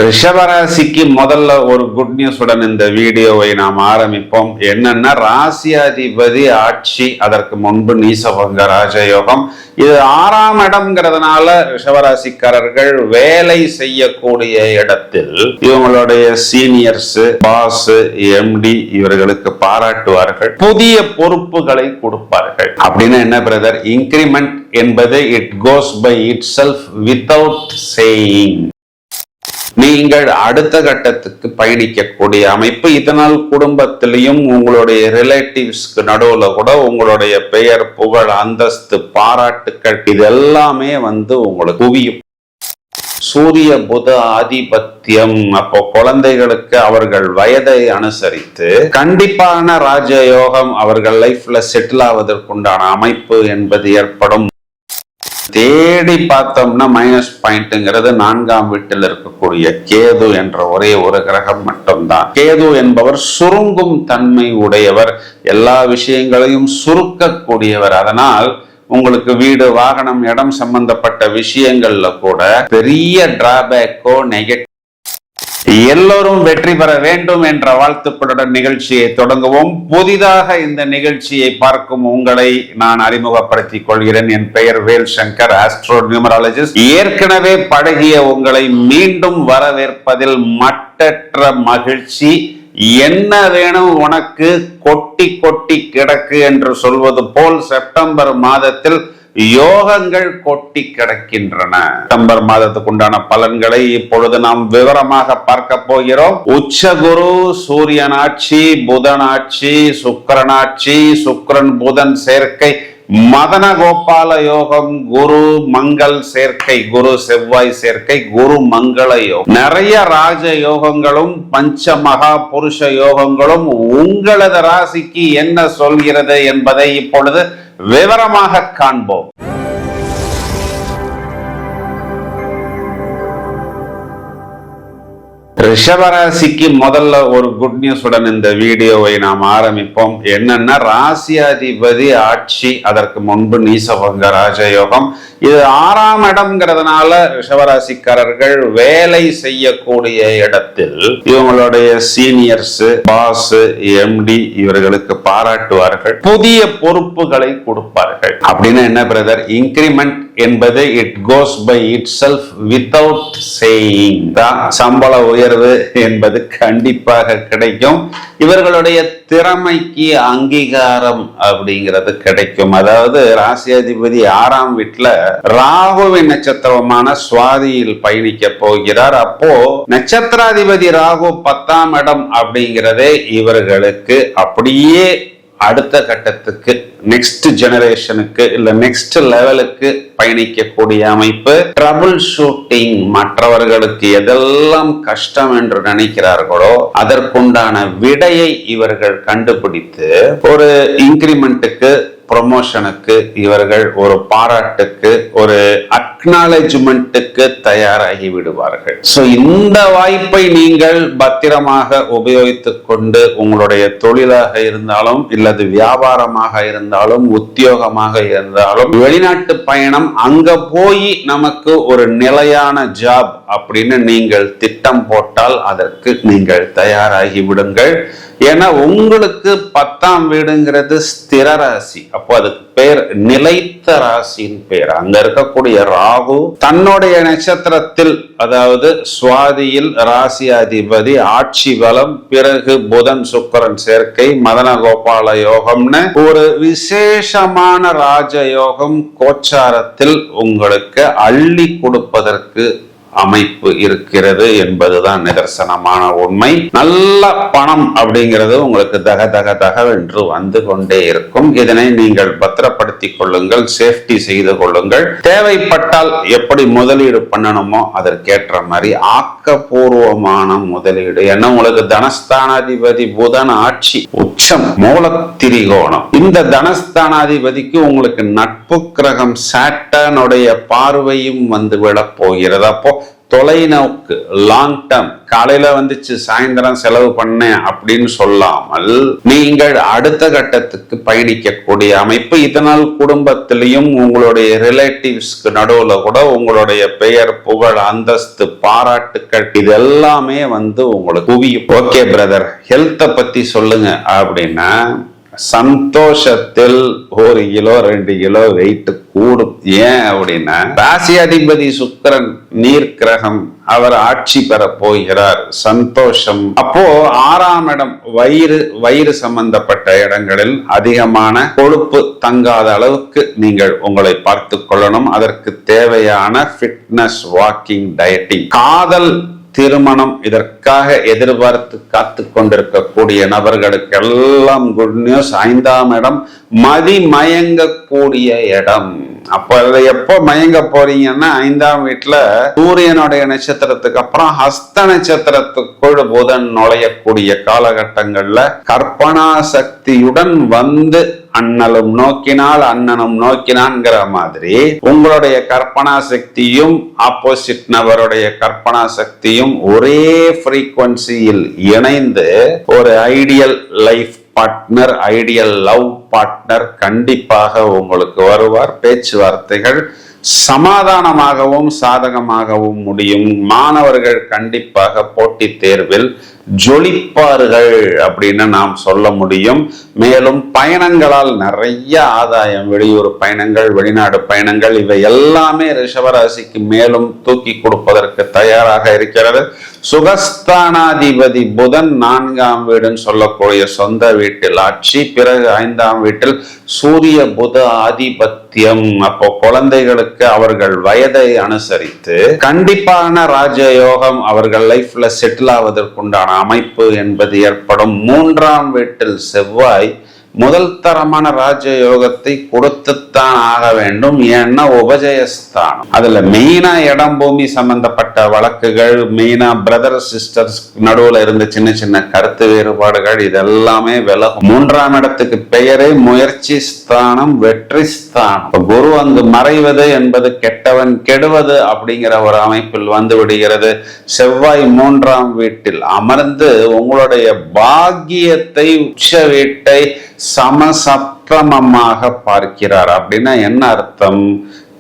ரிஷபராசிக்கு முதல்ல ஒரு குட் நியூஸ் உடன் இந்த வீடியோவை நாம் ஆரம்பிப்போம். என்னன்னா, ராசியாதிபதி ஆட்சி, அதற்கு முன்பு நீசபங்க ராஜயோகம். இது 6ஆம் இடம்ங்கிறதுனால ரிஷபராசிக்காரர்கள் வேலை செய்யக்கூடிய இடத்தில் இவங்களுடைய சீனியர்ஸ், பாஸ், எம்டி இவர்களுக்கு பாராட்டுவார்கள், புதிய பொறுப்புகளை கொடுப்பார்கள். அப்படின்னு என்ன பிரதர்? இன்கிரிமெண்ட் என்பது it goes by itself without saying. நீங்கள் அடுத்த கட்டத்துக்கு பயணிக்கக்கூடிய அமைப்பு. இதனால் குடும்பத்திலையும் உங்களுடைய ரிலேட்டிவ்ஸ்க்கு நடுவுல கூட உங்களுடைய பெயர், புகழ், அந்தஸ்து, பாராட்டுக்கள் இதெல்லாமே உங்களுக்கு குவியும். சூரிய புத ஆதிபத்தியம். அப்போ குழந்தைகளுக்கு அவர்கள் வயதை அனுசரித்து கண்டிப்பான ராஜயோகம் அவர்கள் லைஃப்ல செட்டில் ஆவதற்குண்டான அமைப்பு என்பது ஏற்படும். தேடி பார்த்தோம்னா மைனஸ் பாயிண்ட்ங்கிறது 4ஆம் வீட்டில் இருக்கக்கூடிய கேது என்ற ஒரே ஒரு கிரகம் மட்டும்தான். கேது என்பவர் சுருங்கும் தன்மை உடையவர், எல்லா விஷயங்களையும் சுருக்கக்கூடியவர். அதனால் உங்களுக்கு வீடு, வாகனம், இடம் சம்பந்தப்பட்ட விஷயங்கள்ல கூட பெரிய டிராபேக்கோ நெகட்டிவ். எல்லோரும் வெற்றி பெற வேண்டும் என்ற வாழ்த்துக்களுடன் நிகழ்ச்சியை தொடங்குவோம். புதிதாக இந்த நிகழ்ச்சியை பார்க்கும் உங்களை நான் அறிமுகப்படுத்திக் கொள்கிறேன். என் பெயர் வேல் சங்கர், ஆஸ்ட்ரோ நியூமராலஜிஸ்ட். ஏற்கனவே பழகிய உங்களை மீண்டும் வரவேற்பதில் மட்டற்ற மகிழ்ச்சி. என்ன வேணும் உனக்கு, கொட்டி கொட்டி கிடக்கு என்று சொல்வது போல் செப்டம்பர் மாதத்தில் யோகங்கள் கொட்டி கிடக்கின்றன. செப்டம்பர் மாதத்துக்கு உண்டான பலன்களை இப்பொழுது நாம் விவரமாக பார்க்க போகிறோம். உச்சகுரு சூரியனாட்சி, புதனாட்சி, சுக்கிரனாட்சி, சுக்கிரன் புதன் சேர்க்கை, மதன கோபால யோகம், குரு மங்கள் சேர்க்கை, குரு செவ்வாய் சேர்க்கை, குரு மங்கள யோகம். நிறைய ராஜ யோகங்களும் பஞ்ச மகா புருஷ யோகங்களும் உங்களது ராசிக்கு என்ன சொல்கிறது என்பதை இப்பொழுது விவரமாக காண்போம். ரிஷபராசிக்கு முதல்ல ஒரு குட் நியூஸ் உடன் இந்த வீடியோவை நாம் ஆரம்பிப்போம். என்னன்னா, ராசியாதிபதி ஆட்சி, அதற்கு முன்பு நீசபங்க ராஜயோகம். இது 6ஆம் இடம்ங்கிறதுனால ரிஷபராசிக்காரர்கள் வேலை செய்யக்கூடிய இடத்தில் இவங்களுடைய சீனியர்ஸ், பாஸ், எம்டி இவர்களுக்கு பாராட்டுவார்கள், புதிய பொறுப்புகளை கொடுப்பார்கள். அப்படின்னு என்ன பிரதர்? இன்கிரிமெண்ட் என்பது it goes by itself without saying. சம்பள உயர்வு என்பது கண்டிப்பாக கிடைக்கும். இவர்களுடைய திறமைக்கு அங்கீகாரம் அப்படிங்கிறது கிடைக்கும். அதாவது ராசியாதிபதி 6ஆம் வீட்டுல ராகுவின் நட்சத்திரமான சுவாதியில் பயணிக்க போகிறார். அப்போ நட்சத்திராதிபதி ராகு 10ஆம் இடம் அப்படிங்கிறதே இவர்களுக்கு அப்படியே அடுத்த கட்டத்துக்கு, நெக்ஸ்ட் ஜெனரேஷனுக்கு இல்ல நெக்ஸ்ட் லெவலுக்கு பயணிக்கக்கூடிய அமைப்பு. ட்ரபிள் ஷூட்டிங், மற்றவர்களுக்கு எதெல்லாம் கஷ்டம் என்று நினைக்கிறார்களோ அதற்குண்டான விடையை இவர்கள் கண்டுபிடித்து ஒரு இன்கிரிமெண்ட்டுக்கு, ப்ரொமோஷனுக்கு, இவர்கள் ஒரு பாராட்டுக்கு, ஒரு அக்னாலஜ்மெண்ட்டுக்கு தயாராகி விடுவார்கள். சோ இந்த வாய்ப்பை நீங்கள் பத்திரமாக உபயோகித்துக் கொண்டு உங்களுடைய தொழிலாக இருந்தாலும் இல்லது வியாபாரமாக இருந்தாலும் உத்தியோகமாக இருந்தாலும் வெளிநாட்டு பயணம், அங்க போய் நமக்கு ஒரு நிலையான ஜாப் அப்படின்னு நீங்கள் திட்டம் போட்டால் அதற்கு நீங்கள் தயாராகி விடுங்கள். ஏன்னா உங்களுக்கு 10ஆம் வீடுங்கிறது ஸ்திர ராசி. அப்போ அதுக்கு பேர் நிலைத்த ராசியின் பேர். அங்க இருக்கக்கூடிய ராகு தன்னுடைய நட்சத்திரத்தில், அதாவது சுவாதியில் ராசி அதிபதி ஆட்சி பலம், பிறகு புதன் சுக்கிரன் சேர்க்கை, மதன கோபால யோகம்னு ஒரு விசேஷமான ராஜயோகம் கோச்சாரத்தில் உங்களுக்கு அள்ளி கொடுப்பதற்கு அமைப்பு இருக்கிறது என்பதுதான் நிதர்சனமான உண்மை. நல்ல பணம் அப்படிங்கிறது உங்களுக்கு தக தக தகவென்று வந்து கொண்டே இருக்கும். இதனை நீங்கள் பத்திரப்படுத்திக் கொள்ளுங்கள், சேஃப்டி செய்து கொள்ளுங்கள். தேவைப்பட்டால் எப்படி முதலீடு பண்ணணுமோ அதற்கேற்ற மாதிரி ஆக்கப்பூர்வமான முதலீடு. ஏன்னா உங்களுக்கு தனஸ்தானாதிபதி புதன் ஆட்சி உச்சம், மூலத்திரிகோணம். இந்த தனஸ்தானாதிபதிக்கு உங்களுக்கு நட்பு கிரகம் சாட்டனுடைய பார்வையும் வந்து விழப் போகிறது. அப்போ தொலைநோக்கு, லாங் டேர்ம், காலையில வந்துச்சு சாயந்தரம் செலவு பண்ணேன் அப்படின்னு சொல்லாமல் நீங்கள் அடுத்த கட்டத்துக்கு பயணிக்கக்கூடிய அமைப்பு. இதனால் குடும்பத்திலையும் உங்களுடைய ரிலேட்டிவ்ஸ்க்கு நடுவுல கூட உங்களுடைய பெயர், புகழ், அந்தஸ்து, பாராட்டுக்கள் இது எல்லாமே உங்களுக்கு குவியும். ஓகே பிரதர், ஹெல்த்தை பத்தி சொல்லுங்க அப்படின்னா, சந்தோஷத்தில் 1 கிலோ 2 கிலோ வெயிட் கூடும். ஏன் அப்படின்னா, ராசி அதிபதி சுக்கிரன் நீர் கிரகம், அவர் ஆட்சி பெற போகிறார். சந்தோஷம். அப்போ 6ஆம் இடம் வயிறு சம்பந்தப்பட்ட இடங்களில் அதிகமான கொழுப்பு தங்காத அளவுக்கு நீங்கள் உங்களை பார்த்து கொள்ளணும். அதற்கு தேவையான ஃபிட்னஸ், வாக்கிங், டயட்டிங், காதல், திருமணம் இதற்காக எதிர்பார்த்து காத்து கொண்டிருக்கக்கூடிய நபர்களுக்கு எல்லாம் குட் நியூஸ். 5ஆம் இடம் மயங்கக்கூடிய இடம். அப்ப எப்போ மயங்க போறீங்கன்னா, 5ஆம் வீட்டுல சூரியனுடைய நட்சத்திரத்துக்கு அப்புறம் ஹஸ்த நட்சத்திரத்துக்குள் புதன் நுழையக்கூடிய காலகட்டங்கள்ல கற்பனா சக்தியுடன் அண்ணலும் நோக்கினால் அண்ணனும் நோக்கினான்ங்கிற மாதிரி உங்களுடைய கற்பனா சக்தியும் ஆப்போசிட் நபருடைய கற்பனா சக்தியும் ஒரே ஃப்ரீக்வன்சியில் இணைந்து ஒரு ideal life partner, ideal love partner கண்டிப்பாக உங்களுக்கு வருவார். பேச்சுவார்த்தைகள் சமாதானமாகவும் சாதகமாகவும் முடியும். மாணவர்கள் கண்டிப்பாக போட்டித் தேர்வில் ஜொலிப்பார்கள் அப்படின்னு நாம் சொல்ல முடியும். மேலும் பயணங்களால் நிறைய ஆதாயம், வெளியூர் பயணங்கள், வெளிநாடு பயணங்கள், இவை எல்லாமே ரிஷபராசிக்கு மேலும் தூக்கி கொடுப்பதற்கு தயாராக இருக்கிறது. சுகஸ்தானாதிபதி புதன் 4ஆம் வீடுன்னு சொல்லக்கூடிய சொந்த வீட்டில் ஆட்சி, பிறகு 5ஆம் வீட்டில் சூரிய புத ஆதிபத்தியம். அப்போ குழந்தைகளுக்கு அவர்கள் வயதை அனுசரித்து கண்டிப்பான ராஜயோகம், அவர்கள் லைஃப்ல செட்டில் ஆவதற்குண்டான அமைப்பு என்பது ஏற்படும். 3ஆம் வீட்டில் செவ்வாய் முதல் தரமான ராஜயோகத்தை கொடுத்துத்தான் ஆக வேண்டும். ஏன்னா உபஜயஸ்தானம், அதுல மெயினா இடம் பூமி சம்பந்தப்பட்ட வழக்குகள், மெயினா பிரதர் சிஸ்டர்ஸ் நடுவுல இருந்த சின்ன சின்ன கருத்து வேறுபாடுகள் இதெல்லாமே விலகும். 3ஆம் இடத்துக்கு பெயரே முயற்சி ஸ்தானம், வெற்றி ஸ்தானம். குரு அங்கு மறைவது என்பது கெட்டவன் கெடுவது அப்படிங்கிற ஒரு அமைப்பில் வந்து விடுகிறது. செவ்வாய் 3ஆம் வீட்டில் அமர்ந்து உங்களுடைய பாக்கியத்தை, உச்ச வீட்டை சமசப்ரமமாக பார்க்கிறார். அப்படின்னா என்ன அர்த்தம்?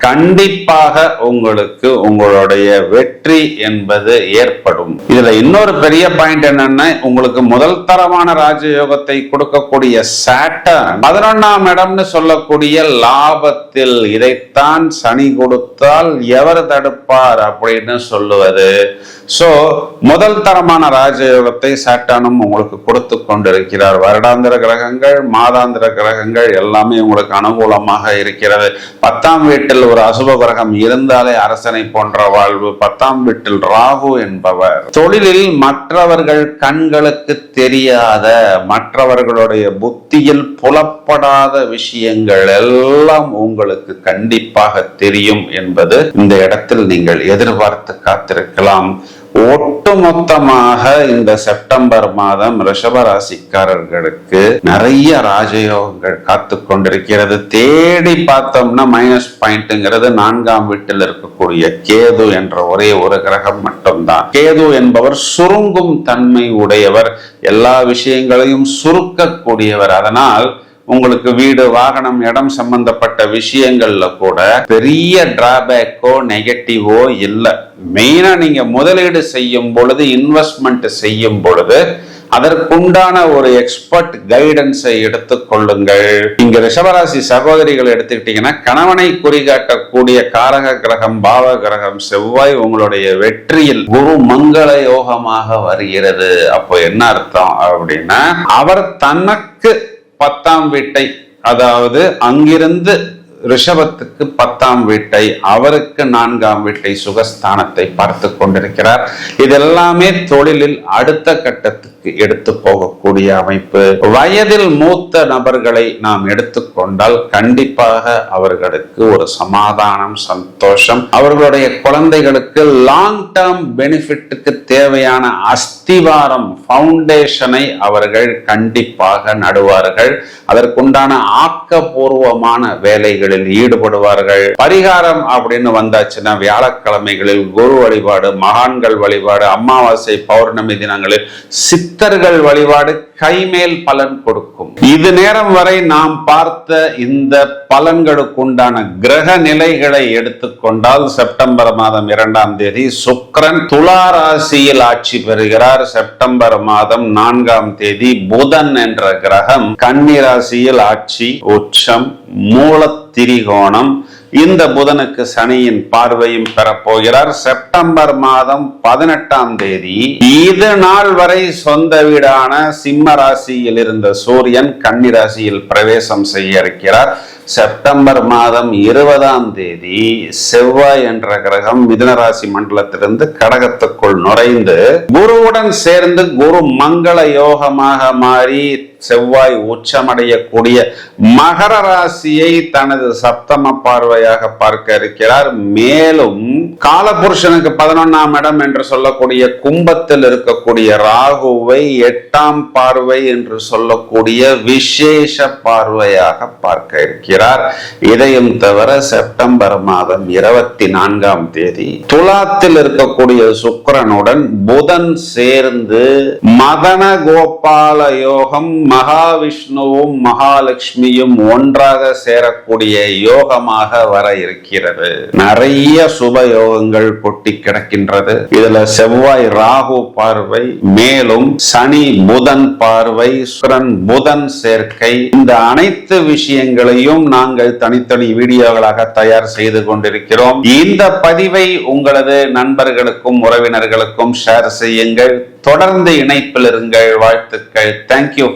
கண்டிப்பாக உங்களுக்கு உங்களுடைய வெற்றி என்பது ஏற்படும். இதுல இன்னொரு பெரிய பாயிண்ட் என்னன்னா, உங்களுக்கு முதல் தரமான ராஜயோகத்தை கொடுக்கக்கூடிய சாட்டர்ன் 11ஆம் இடம்னு சொல்லக்கூடிய லாபத்தில், இதைத்தான் சனி கொடுத்தால் எவர் தடுப்பார் அப்படின்னு சொல்லுவது. சோ முதல் தரமான ராஜயோகத்தை சாட்டனும் உங்களுக்கு கொடுத்து கொண்டிருக்கிறார். வருடாந்திர கிரகங்கள், மாதாந்திர கிரகங்கள் எல்லாமே உங்களுக்கு அனுகூலமாக இருக்கிறது. 10ஆம் வீட்டில் ஒரு அசுப கிரகம் இருந்தாலே அரசனை போன்ற வாழ்வு. 10ஆம் வீட்டில் ராகு என்பவர் தொழிலில் மற்றவர்கள் கண்களுக்கு தெரியாத, மற்றவர்களுடைய புத்தியில் புலப்படாத விஷயங்கள் எல்லாம் உங்களுக்கு கண்டிப்பாக தெரியும் என்பது இந்த இடத்தில் நீங்கள் எதிர்பார்த்து காத்திருக்கலாம். ஒட்டுமொத்தமாக இந்த செப்டம்பர் மாதம் ரிஷபராசிக்காரர்களுக்கு நிறைய ராஜயோகங்கள் காத்து கொண்டிருக்கிறது. தேடி பார்த்தோம்னா மைனஸ் பாயிண்ட்ங்கிறது 4ஆம் வீட்டில் இருக்கக்கூடிய கேது என்ற ஒரே ஒரு கிரகம் மட்டும்தான். கேது என்பவர் சுருங்கும் தன்மை உடையவர், எல்லா விஷயங்களையும் சுருக்கக்கூடியவர். அதனால் உங்களுக்கு வீடு, வாகனம், இடம் சம்பந்தப்பட்ட விஷயங்கள்ல கூட பெரிய டிராபேக்கோ நெகட்டிவோ இல்லை. மெயினா நீங்க முதலீடு செய்யும் பொழுது, இன்வெஸ்ட்மெண்ட் செய்யும் பொழுது அதற்குண்டான ஒரு எக்ஸ்பர்ட் கைடன்ஸை எடுத்துக்கொள்ளுங்கள். இங்க ரிஷபராசி சகோதரிகள் எடுத்துக்கிட்டீங்கன்னா, கணவனை குறிகாட்டக்கூடிய காரக கிரகம், பாவ கிரகம் செவ்வாய் உங்களுடைய வெற்றியில் குரு மங்கள யோகமாக வருகிறது. அப்போ என்ன அர்த்தம் அப்படின்னா, அவர் தனக்கு 10ஆம் வீட்டை, அதாவது அங்கிருந்து ரிஷபத்துக்கு 10ஆம் வீட்டை, அவருக்கு 4ஆம் வீட்டை, சுகஸ்தானத்தை பார்த்து கொண்டிருக்கிறார். இதெல்லாமே தொழிலில் அடுத்த கட்டத்துக்கு ஸ்தானத்திற்கு எடுத்து போகக்கூடிய அமைப்பு. வயதில் மூத்த நபர்களை நாம் எடுத்துக்கொண்டால் கண்டிப்பாக அவர்களுக்கு ஒரு சமாதானம், சந்தோஷம். அவர்களுடைய குழந்தைகளுக்கு லாங் டேர்ம் பெனிஃபிட்டுக்கு தேவையான அஸ்திவாரம், ஃபவுண்டேஷனை அவர்கள் கண்டிப்பாக நடுவார்கள். அதற்குண்டான ஆக்கப்பூர்வமான வேலைகளில் ஈடுபடுவார்கள். பரிகாரம் அப்படின்னு வந்தாச்சுன்னா வியாழக்கிழமைகளில் குரு வழிபாடு, மகான்கள் வழிபாடு, அமாவாசை பௌர்ணமி தினங்களில் சித்தர்கள் வழிபாடு கைமேல் பலன் கொடுக்கும். இது நேரம் வரை நாம் பார்த்த இந்த பலன்களுக்குண்டான கிரக நிலைகளை எடுத்துக்கொண்டால் செப்டம்பர் மாதம் 2ஆம் தேதி சுக்கிரன் துலா ராசியில் ஆட்சி பெறுகிறார். செப்டம்பர் மாதம் 4ஆம் தேதி புதன் என்ற கிரகம் கன்னி ராசியில் ஆட்சி, உச்சம், மூலத்திரிகோணம். இந்த புதனுக்கு சனியின் பார்வையும் பெறப்போகிறார். செப்டம்பர் மாதம் 18ஆம் தேதி இது நாள் வரை சொந்த வீடான சிம்ம ராசியில் இருந்த சூரியன் கன்னி ராசியில் பிரவேசம் செய்ய இருக்கிறார். செப்டம்பர் மாதம் 20ஆம் தேதி செவ்வாய் என்ற கிரகம் மிதுன ராசி மண்டலத்திலிருந்து கடகத்துக்குள் நுழைந்து குருவுடன் சேர்ந்து குரு மங்கள யோகமாக மாறி செவ்வாய் உச்சமடையக்கூடிய மகர ராசியை தனது சப்தம பார்வையாக பார்க்க இருக்கிறார். மேலும் காலபுருஷனுக்கு 11ஆம் இடம் என்று சொல்லக்கூடிய கும்பத்தில் இருக்கக்கூடிய ராகுவை 8ஆம் பார்வை என்று சொல்லக்கூடிய விசேஷ பார்வையாக பார்க்க இருக்கிறார். இதையும் தவிர செப்டம்பர் மாதம் 24ஆம் தேதி துலாத்தில் இருக்கக்கூடிய சுக்கிரனுடன் புதன் சேர்ந்து மதன கோபால யோகம், மகாவிஷ்ணுவும் மகாலட்சுமியும் ஒன்றாக சேரக்கூடிய யோகமாக வர இருக்கிறது. நிறைய சுப யோகங்கள் கொட்டி கிடக்கின்றது. இதுல செவ்வாய் ராகு பார்வை, மேலும் சனி புதன் பார்வை, சுக்கிரன் புதன் சேர்க்கை, இந்த அனைத்து விஷயங்களையும் நாங்கள் தனித்தனி வீடியோகளாக தயார் செய்து கொண்டிருக்கிறோம். இந்த பதிவை உங்களது நண்பர்களுக்கும் உறவினர்களுக்கும் ஷேர் செய்யுங்கள். தொடர்ந்து இணைப்பில் இருங்கள். வாழ்த்துக்கள். தேங்க்யூ.